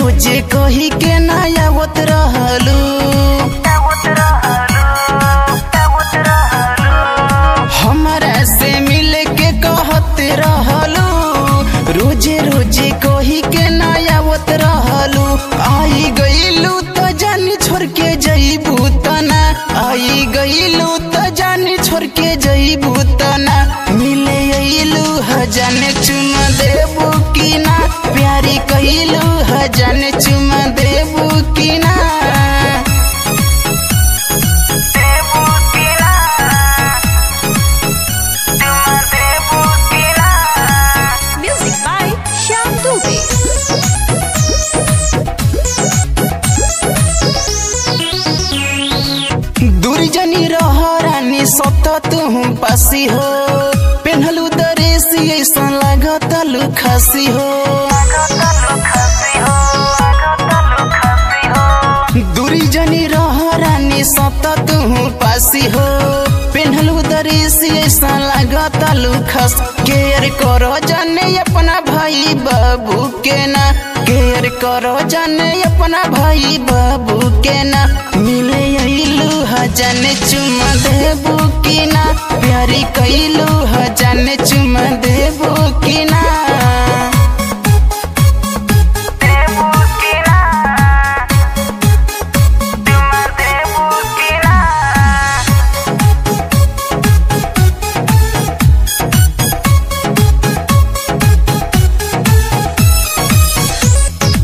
रोजे कही के ना आवत रहलू। हमरा से मिल के कहत रहलू, रोजे रोजे कही के ना आवत रहलू। आई गईलू तो जानी छोड़ के जईबू तना, आई गईलू तो जानी छोड़ के जईबू तना। मिले अइलू हजाने चुमा देबू की ना, प्यारी कइलू हजाने चुमा देबू की ना। Music by Shyam Dubey. दूरी जनी रह रानी सत तुम पासी हो, पेन्हलू दरेसी ऐसा लागतलू खासी हो। दूरी जनी रह रानी सत तुम पासी हो, पेन्हलू दरेसी ऐसा लागतलू खास। केयर करो जाने अपना भाई बाबू के ना, केयर करो जाने अपना भाई बाबू के ना। मिले अइलू हजाने चुमा देबू की ना, प्यारी कइलू हजाने चुमा देबू की ना।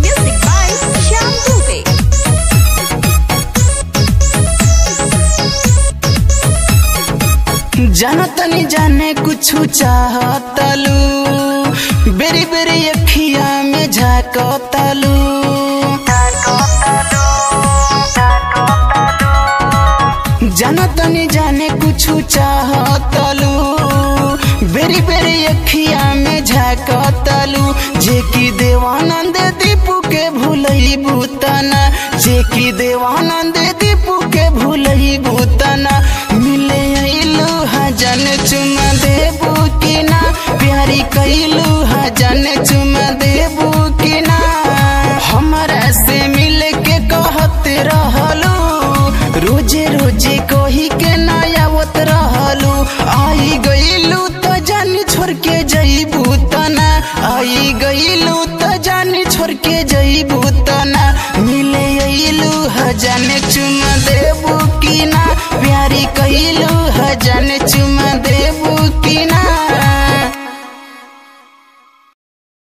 Music by Shyam Dubey. जाना तनी जाने कुछु चाहतलू, बेरी बेरी अखिया में झाकतलू। जाना तनी जाने कुछु चाहतलू, बेरी बेरी अखिया में झाकतलू। जे की देवानंद दीपू के भूलई तना, जे की देवानंद दीपू के भूलई तना। मिले अइलू हजान चुमा देबू की ना, प्यारी कइलू हजान चुमा देबू की ना। हमरा से मिल के कहत रहलू, रोजे रोजे कही के ना आवत रहलू। आई गईलू तो जानी छोड़ के जईबू तना, आई गईलू तो जानी छोड़ के जईबू तना। मिले अइलू हजाने चुमा देबू की ना, प्यारी कइलू हजाने चुमा देबू की ना।